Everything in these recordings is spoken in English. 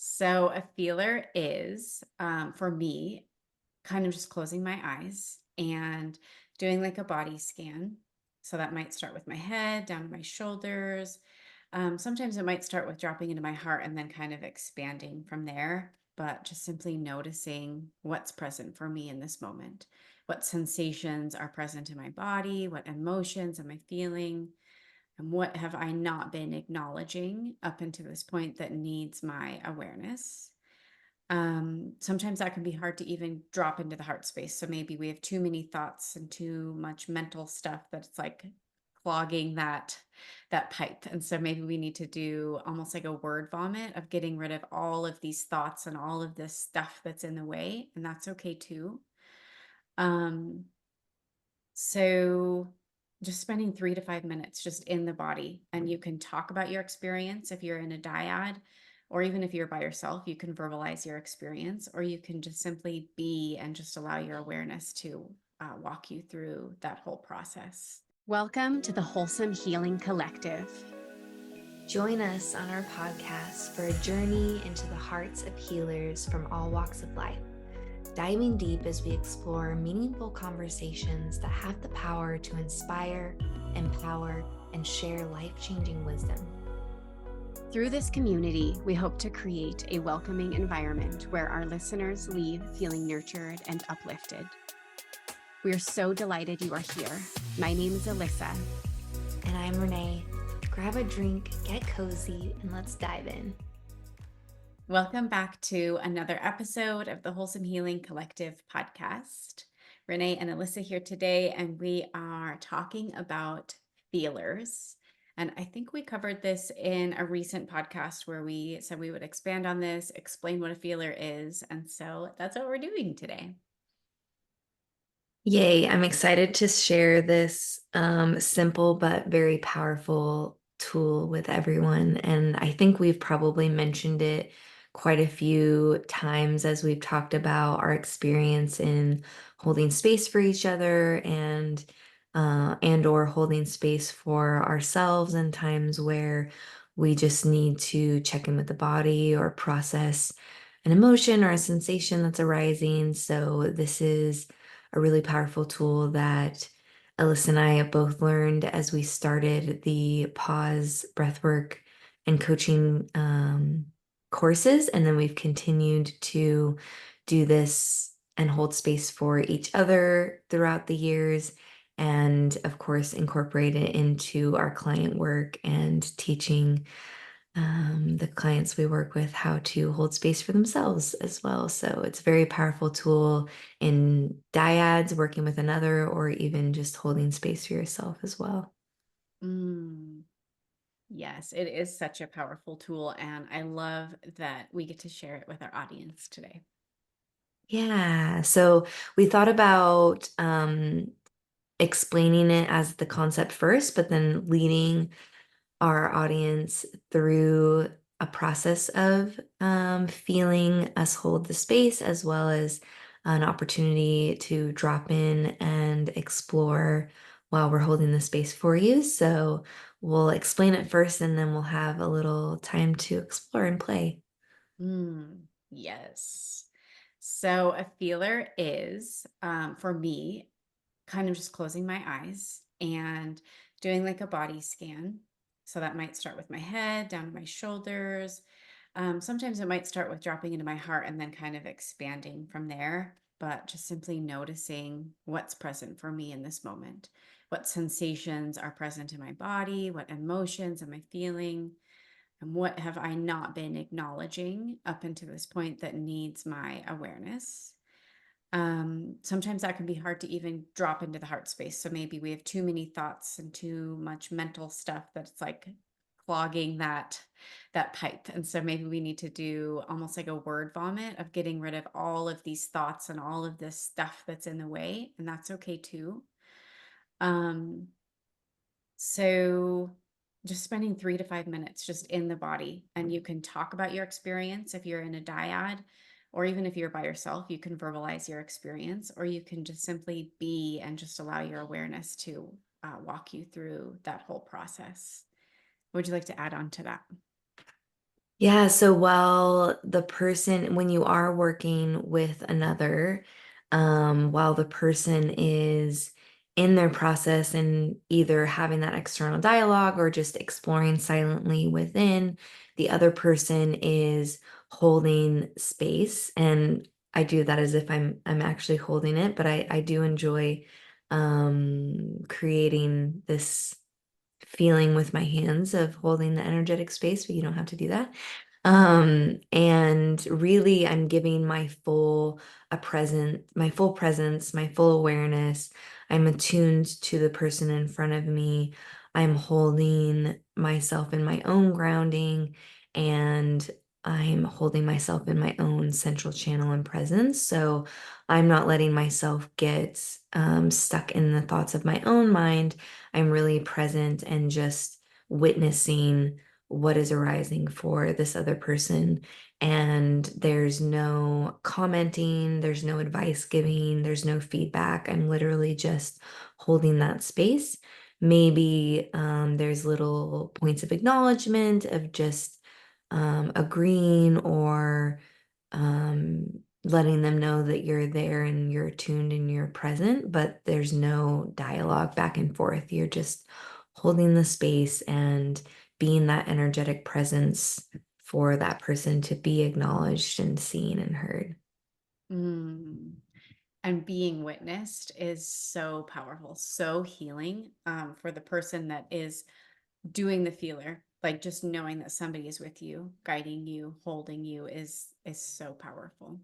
So a feeler is, for me, kind of just closing my eyes and doing like a body scan. So that might start with my head, down to my shoulders. Sometimes it might start with dropping into my heart and then kind of expanding from there, but just simply noticing what's present for me in this moment. What sensations are present in my body? What emotions am I feeling? And what have I not been acknowledging up until this point that needs my awareness? Sometimes that can be hard to even drop into the heart space. So maybe we have too many thoughts and too much mental stuff that it's like clogging that pipe. And so maybe we need to do almost like a word vomit of getting rid of all of these thoughts and all of this stuff that's in the way. And that's okay too. Um, so just spending 3 to 5 minutes just in the body, and you can talk about your experience if you're in a dyad, or even if you're by yourself, you can verbalize your experience, or you can just simply be and just allow your awareness to walk you through that whole process. Welcome to the Wholesome Healing Collective. Join us on our podcast for a journey into the hearts of healers from all walks of life, diving deep as we explore meaningful conversations that have the power to inspire, empower, and share life-changing wisdom. Through this community, we hope to create a welcoming environment where our listeners leave feeling nurtured and uplifted. We are so delighted you are here. My name is Alyssa. And I'm Renee. Grab a drink, get cozy, and let's dive in. Welcome back to another episode of the Wholesome Healing Collective podcast. Renee and Alyssa here today, and we are talking about feelers. And I think we covered this in a recent podcast where we said we would expand on this, explain what a feeler is. And so that's what we're doing today. Yay, I'm excited to share this simple but very powerful tool with everyone. And I think we've probably mentioned it quite a few times as we've talked about our experience in holding space for each other and or holding space for ourselves in times where we just need to check in with the body or process an emotion or a sensation that's arising. So this is a really powerful tool that Alyssa and I have both learned as we started the Pause Breathwork and coaching courses. And then we've continued to do this and hold space for each other throughout the years. And of course, incorporate it into our client work and teaching the clients we work with how to hold space for themselves as well. So it's a very powerful tool in dyads, working with another, or even just holding space for yourself as well. Yes, it is such a powerful tool. And I love that we get to share it with our audience today. Yeah. So we thought about explaining it as the concept first, but then leading our audience through a process of feeling us hold the space, as well as an opportunity to drop in and explore while we're holding the space for you. So we'll explain it first, and then we'll have a little time to explore and play. Yes. So a feeler is, for me, kind of just closing my eyes and doing like a body scan. So that might start with my head, down to my shoulders. Sometimes it might start with dropping into my heart and then kind of expanding from there, but just simply noticing what's present for me in this moment. What sensations are present in my body? What emotions am I feeling? And what have I not been acknowledging up until this point that needs my awareness? Sometimes that can be hard to even drop into the heart space. So maybe we have too many thoughts and too much mental stuff that it's like clogging that pipe. And so maybe we need to do almost like a word vomit of getting rid of all of these thoughts and all of this stuff that's in the way. And that's okay too. Um, so just spending 3 to 5 minutes just in the body, and you can talk about your experience if you're in a dyad, or even if you're by yourself, you can verbalize your experience, or you can just simply be and just allow your awareness to walk you through that whole process. What would you like to add on to that? Yeah, so while the person, when you are working with another, while the person is in their process and either having that external dialogue or just exploring silently within, the other person is holding space. And I do that as if I'm actually holding it, but I do enjoy creating this feeling with my hands of holding the energetic space, but you don't have to do that. And really I'm giving my full presence, my full awareness. I'm attuned to the person in front of me. I'm holding myself in my own grounding, and I'm holding myself in my own central channel and presence. So I'm not letting myself get stuck in the thoughts of my own mind. I'm really present and just witnessing what is arising for this other person. And there's no commenting, there's no advice giving, there's no feedback. I'm literally just holding that space. Maybe there's little points of acknowledgement of just agreeing or um, letting them know that you're there and you're tuned and you're present, but there's no dialogue back and forth. You're just holding the space and being that energetic presence for that person to be acknowledged and seen and heard. Mm. And being witnessed is so powerful, so healing, for the person that is doing the feeler. Like just knowing that somebody is with you, guiding you, holding you is so powerful.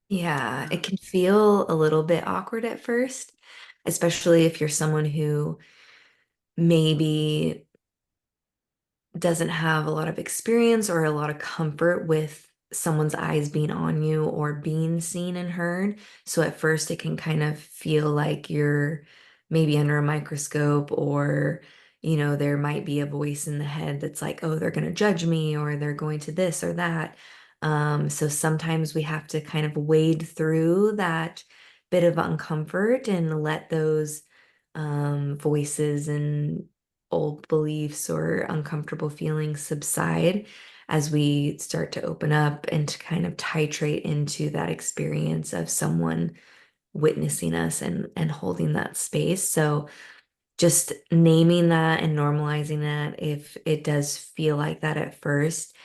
Yeah, it Um, can feel a little bit awkward at first, especially if you're someone who maybe doesn't have a lot of experience or a lot of comfort with someone's eyes being on you or being seen and heard. So at first it can kind of feel like you're maybe under a microscope, or, there might be a voice in the head that's like, oh, they're going to judge me or they're going to this or that. So sometimes we have to kind of wade through that bit of uncomfort and let those voices and old beliefs or uncomfortable feelings subside as we start to open up and to kind of titrate into that experience of someone witnessing us and holding that space. So just naming that and normalizing that if it does feel like that at first,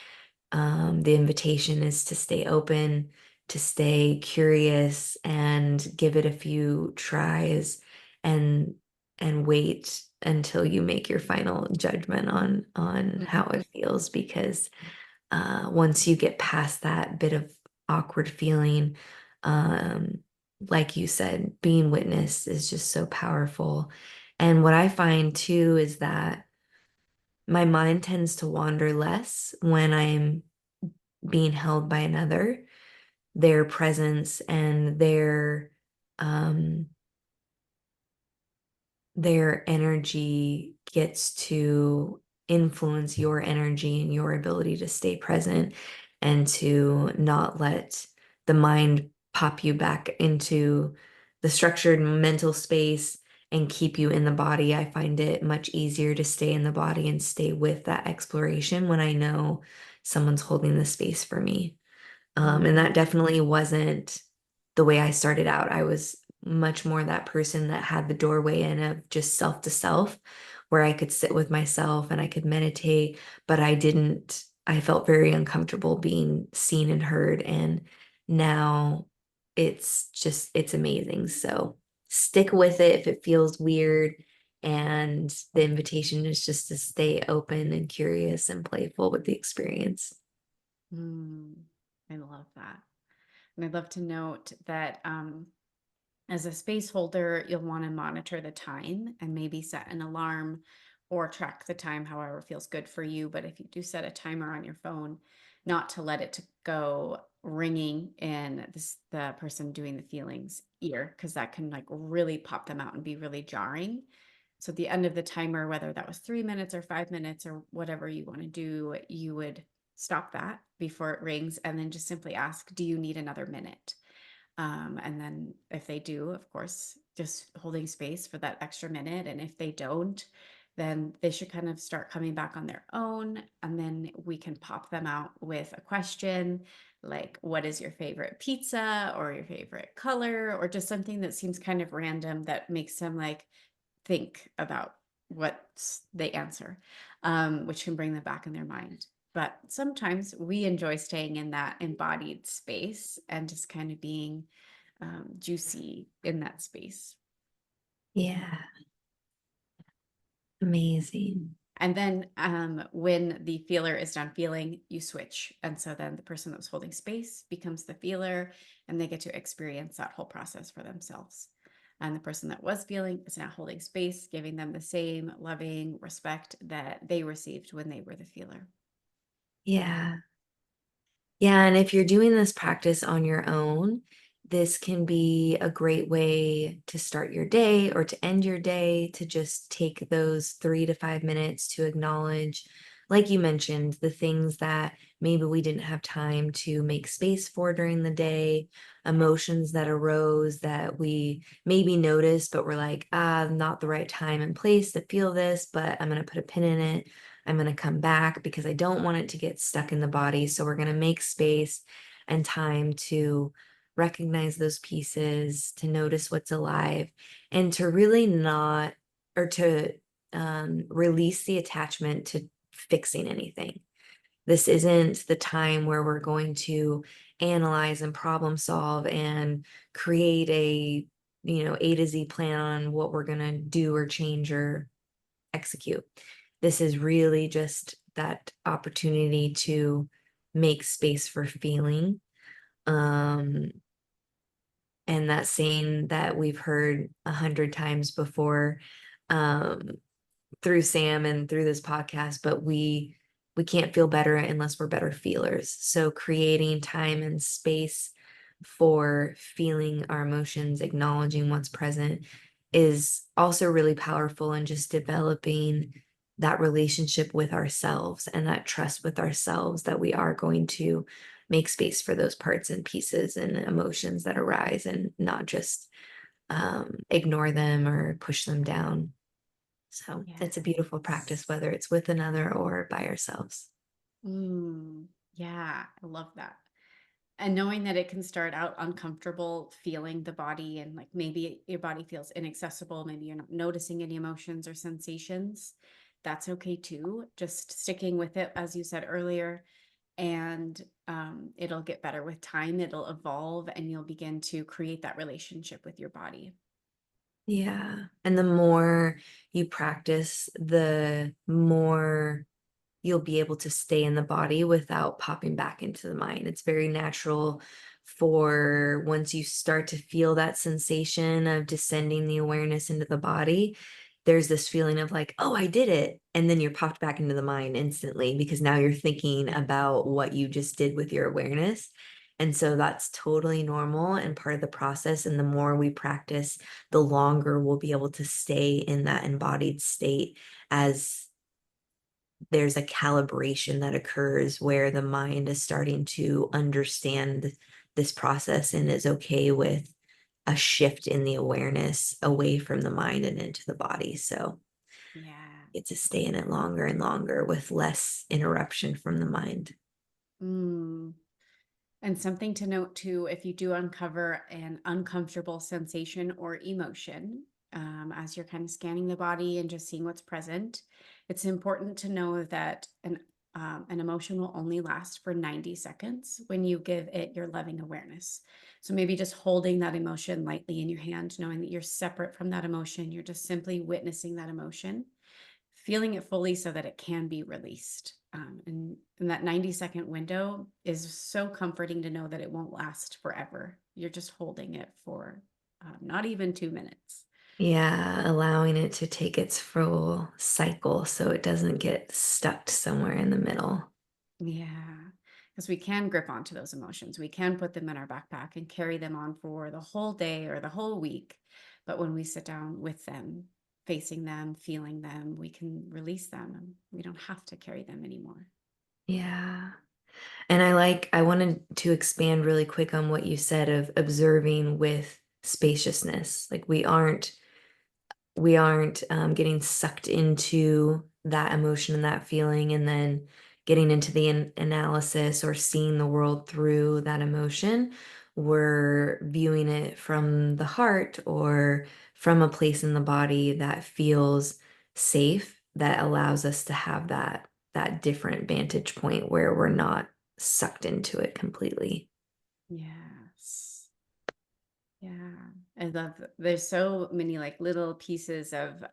the invitation is to stay open, to stay curious, and give it a few tries, and wait until you make your final judgment on how it feels. Because once you get past that bit of awkward feeling, um, like you said, being witnessed is just so powerful. And what I find too is that my mind tends to wander less when I'm being held by another. Their presence and um their energy gets to influence your energy and your ability to stay present and to not let the mind pop you back into the structured mental space and keep you in the body. I find it much easier to stay in the body and stay with that exploration when I know someone's holding the space for me. And mm, that definitely wasn't the way I started out. I was much more that person that had the doorway in of just self to self, where I could sit with myself and I could meditate, but I felt very uncomfortable being seen and heard. And now it's amazing. So stick with it if it feels weird. And the invitation is just to stay open and curious and playful with the experience. mm. I love that. And I'd love to note that as a space holder, you'll want to monitor the time and maybe set an alarm or track the time however feels good for you. But if you do set a timer on your phone, not to let it to go ringing in the person doing the feelings ear, because that can like really pop them out and be really jarring. So at the end of the timer, whether that was 3 minutes or 5 minutes or whatever you want to do, you would stop that before it rings and then just simply ask, do you need another minute? And then if they do, of course, just holding space for that extra minute. And if they don't, then they should kind of start coming back on their own. And then we can pop them out with a question like, what is your favorite pizza or your favorite color, or just something that seems kind of random that makes them like think about what they answer, which can bring them back in their mind. But sometimes we enjoy staying in that embodied space and just kind of being juicy in that space. Yeah. Amazing. And then when the feeler is done feeling, you switch. And so then the person that was holding space becomes the feeler, and they get to experience that whole process for themselves. And the person that was feeling is now holding space, giving them the same loving respect that they received when they were the feeler. Yeah. Yeah, and if you're doing this practice on your own, this can be a great way to start your day or to end your day, to just take those 3 to 5 minutes to acknowledge, like you mentioned, the things that maybe we didn't have time to make space for during the day, emotions that arose that we maybe noticed, but we're like, not the right time and place to feel this, but I'm going to put a pin in it. I'm going to come back because I don't want it to get stuck in the body. So we're going to make space and time to recognize those pieces, to notice what's alive, and to really not, or to release the attachment to fixing anything. This isn't the time where we're going to analyze and problem solve and create a, A to Z plan on what we're going to do or change or execute. This is really just that opportunity to make space for feeling. Um, and that saying that we've heard 100 times before, um, through Sam and through this podcast, but we can't feel better unless we're better feelers. So creating time and space for feeling our emotions, acknowledging what's present, is also really powerful in just developing that relationship with ourselves and that trust with ourselves that we are going to make space for those parts and pieces and emotions that arise, and not just ignore them or push them down. So it's a beautiful practice, Yes. whether it's with another or by ourselves. Yeah, I love that. And knowing that it can start out uncomfortable, feeling the body, and like maybe your body feels inaccessible, maybe you're not noticing any emotions or sensations. That's okay too. Just sticking with it, as you said earlier, and it'll get better with time. It'll evolve, and you'll begin to create that relationship with your body. Yeah. And the more you practice, the more you'll be able to stay in the body without popping back into the mind. It's very natural for once you start to feel that sensation of descending the awareness into the body, there's this feeling of like, oh, I did it. And then you're popped back into the mind instantly because now you're thinking about what you just did with your awareness. And so that's totally normal and part of the process. And the more we practice, the longer we'll be able to stay in that embodied state, as there's a calibration that occurs where the mind is starting to understand this process and is okay with a shift in the awareness away from the mind and into the body. So Yeah. get to stay in it longer and longer with less interruption from the mind. Mm. And something to note too, if you do uncover an uncomfortable sensation or emotion, as you're kind of scanning the body and just seeing what's present, it's important to know that an emotion will only last for 90 seconds when you give it your loving awareness. So maybe just holding that emotion lightly in your hand, knowing that you're separate from that emotion, you're just simply witnessing that emotion, feeling it fully so that it can be released. And that 90-second window is so comforting to know that it won't last forever. You're just holding it for not even 2 minutes. Yeah, allowing it to take its full cycle so it doesn't get stuck somewhere in the middle. Yeah, because we can grip onto those emotions. We can put them in our backpack and carry them on for the whole day or the whole week. But when we sit down with them, facing them, feeling them, we can release them and we don't have to carry them anymore. Yeah. And I wanted to expand really quick on what you said of observing with spaciousness. Like we aren't we aren't getting sucked into that emotion and that feeling and then getting into the analysis or seeing the world through that emotion. We're viewing it from the heart or from a place in the body that feels safe, that allows us to have that different vantage point where we're not sucked into it completely. Yes. Yeah. I love there's so many like little pieces of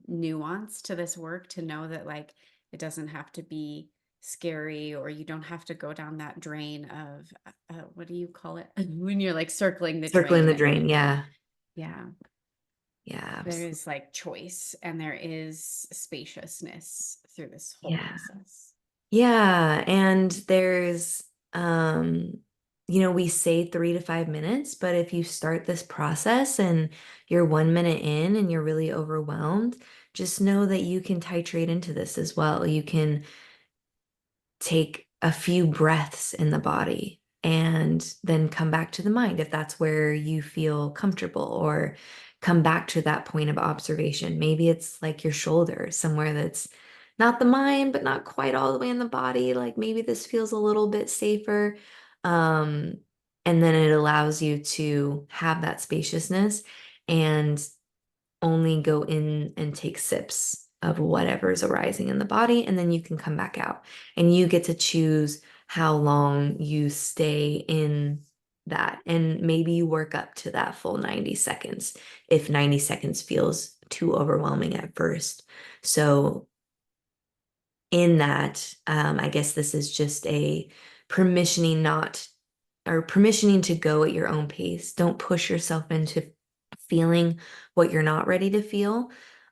nuance to this work to know that like it doesn't have to be scary, or you don't have to go down that drain of what do you call it when you're like circling the Circling the drain. drain, yeah. Yeah. Yeah, There absolutely. is like choice and there is spaciousness through this whole Yeah. process. Yeah, and there's we say 3 to 5 minutes, but if you start this process and you're 1 minute in and you're really overwhelmed, just know that you can titrate into this as well. You can take a few breaths in the body and then come back to the mind if that's where you feel comfortable, or come back to that point of observation. Maybe it's like your shoulder, somewhere that's not the mind, but not quite all the way in the body. Like maybe this feels a little bit safer. Um, and then it allows you to have that spaciousness and only go in and take sips of whatever's arising in the body, and then you can come back out. And you get to choose how long you stay in that. And maybe you work up to that full 90 seconds if 90 seconds feels too overwhelming at first. So, in that, I guess this is just a permissioning not or permissioning to go at your own pace. Don't push yourself into feeling what you're not ready to feel.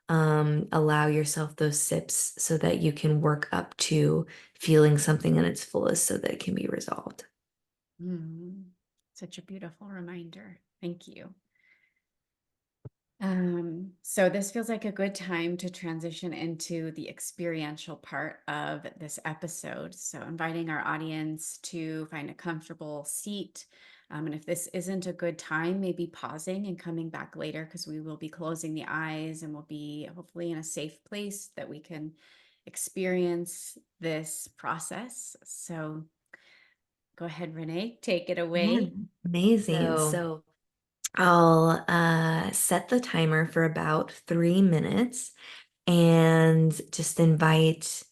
Allow yourself those sips so that you can work up to feeling something in its fullest so that it can be resolved. Mm, such a beautiful reminder. Thank you. So this feels like a good time to transition into the experiential part of this episode. So inviting our audience to find a comfortable seat. And if this isn't a good time, maybe pausing and coming back later, because we will be closing the eyes and we'll be hopefully in a safe place that we can experience this process. So go ahead, Renee, take it Yeah, away. amazing. So I'll set the timer for about 3 minutes and just invite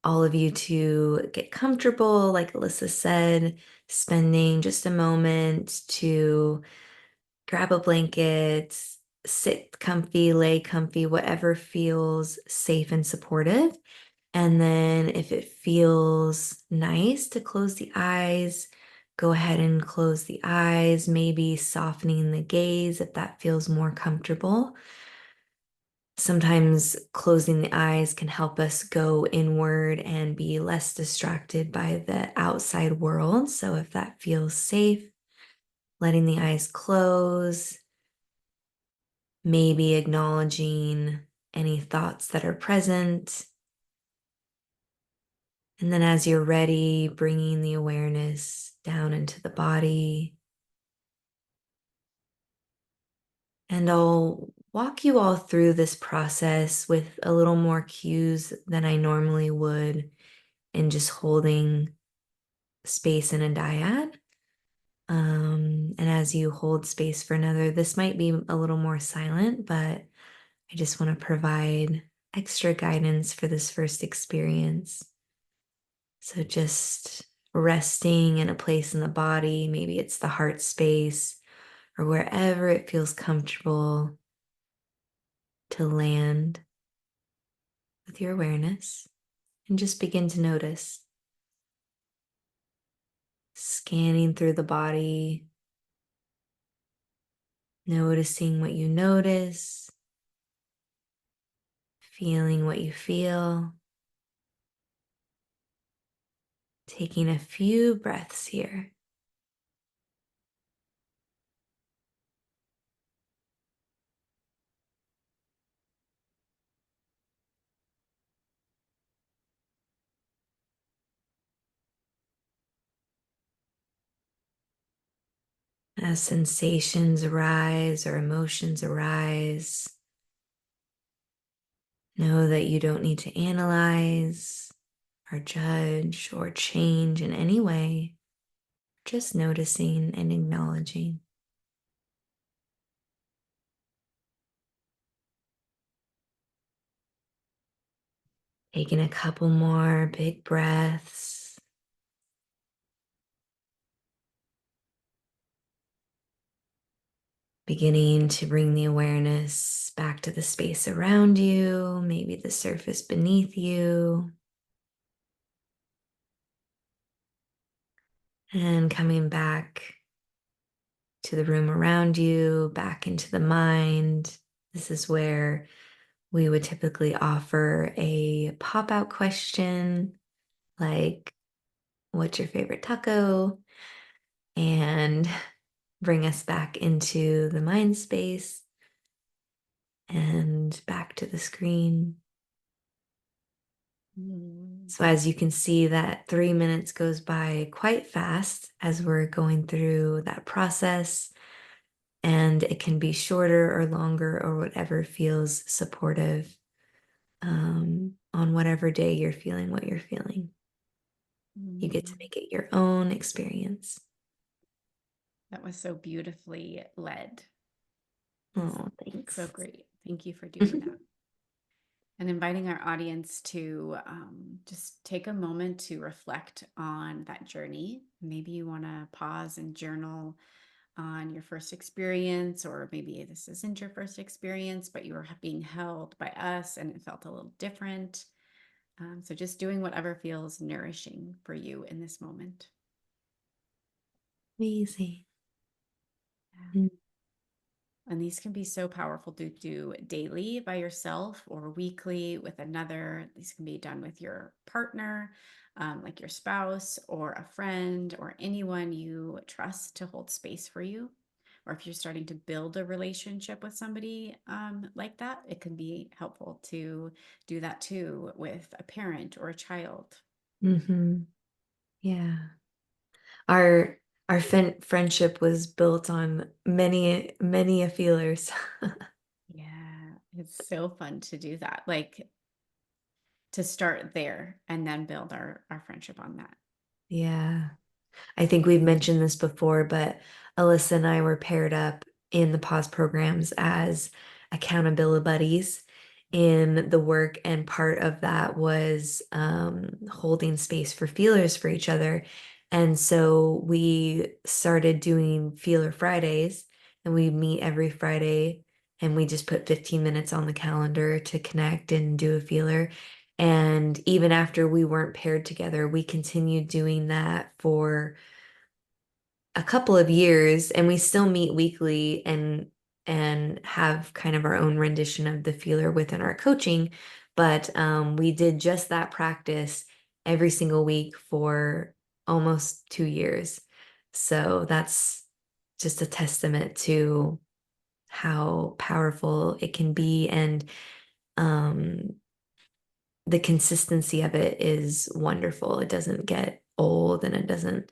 all of you to get comfortable, like Alyssa said, spending just a moment to grab a blanket, sit comfy, lay comfy, whatever feels safe and supportive. And then if it feels nice to close the eyes, go ahead and close the eyes, maybe softening the gaze if that feels more comfortable. Sometimes closing the eyes can help us go inward and be less distracted by the outside world. So if that feels safe, letting the eyes close, maybe acknowledging any thoughts that are present. And then as you're ready, bringing the awareness down into the body. And I'll walk you all through this process with a little more cues than I normally would in just holding space in a dyad. And as you hold space for another, this might be a little more silent, but I just want to provide extra guidance for this first experience. So just resting in a place in the body, maybe it's the heart space or wherever it feels comfortable to land with your awareness, and just begin to notice, scanning through the body, noticing what you notice, feeling what you feel, taking a few breaths here. As sensations arise or emotions arise, Know that you don't need to analyze or judge or change in any way, just noticing and acknowledging. Taking a couple more big breaths. Beginning to bring the awareness back to the space around you, maybe the surface beneath you. And coming back to the room around you, back into the mind. This is where we would typically offer a pop-out question like, what's your favorite taco? And bring us back into the mind space and back to the screen. So as you can see, that 3 minutes goes by quite fast as we're going through that process, and it can be shorter or longer or whatever feels supportive on whatever day you're feeling what you're feeling. You get to make it your own experience. That was so beautifully led. Oh, It's so thanks. great. Thank you for doing that. And inviting our audience to just take a moment to reflect on that journey. Maybe you want to pause and journal on your first experience, or maybe this isn't your first experience, but you were being held by us and it felt a little different. So just doing whatever feels nourishing for you in this moment. Amazing. Yeah. Mm. And these can be so powerful to do daily by yourself or weekly with another. These can be done with your partner, like your spouse or a friend or anyone you trust to hold space for you. Or if you're starting to build a relationship with somebody like that, it can be helpful to do that too with a parent or a child. Mm-hmm. Yeah. Our friendship was built on many a feelers. Yeah, it's so fun to do that. Like to start there and then build our friendship on that. Yeah. I think we've mentioned this before, but Alyssa and I were paired up in the pause programs as accountability buddies in the work, and part of that was holding space for feelers for each other. And so we started doing Feeler Fridays, and we meet every Friday, and we just put 15 minutes on the calendar to connect and do a feeler. And even after we weren't paired together, we continued doing that for a couple of years, and we still meet weekly and have kind of our own rendition of the feeler within our coaching. But we did just that practice every single week for almost 2 years. So that's just a testament to how powerful it can be, and um, the consistency of it is wonderful. It doesn't get old, and it doesn't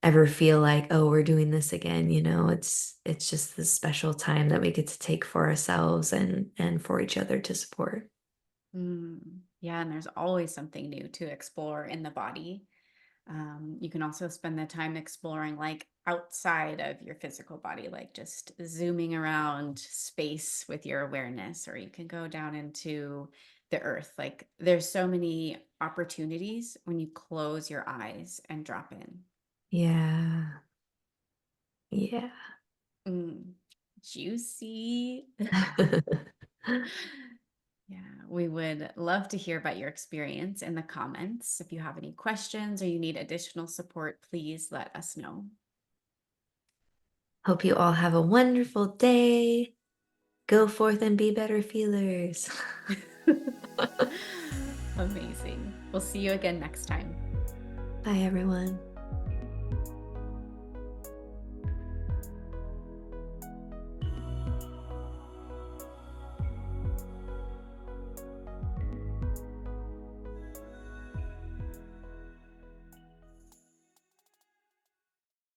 ever feel like, oh, we're doing this again. It's just this special time that we get to take for ourselves and for each other to support. Yeah, and there's always something new to explore in the body. You can also spend the time exploring like outside of your physical body, like just zooming around space with your awareness, or you can go down into the earth. Like there's so many opportunities when you close your eyes and drop in. Yeah. Yeah. Mm, juicy. Yeah, we would love to hear about your experience in the comments. If you have any questions or you need additional support, please let us know. Hope you all have a wonderful day. Go forth and be better feelers. Amazing. We'll see you again next time. Bye, everyone.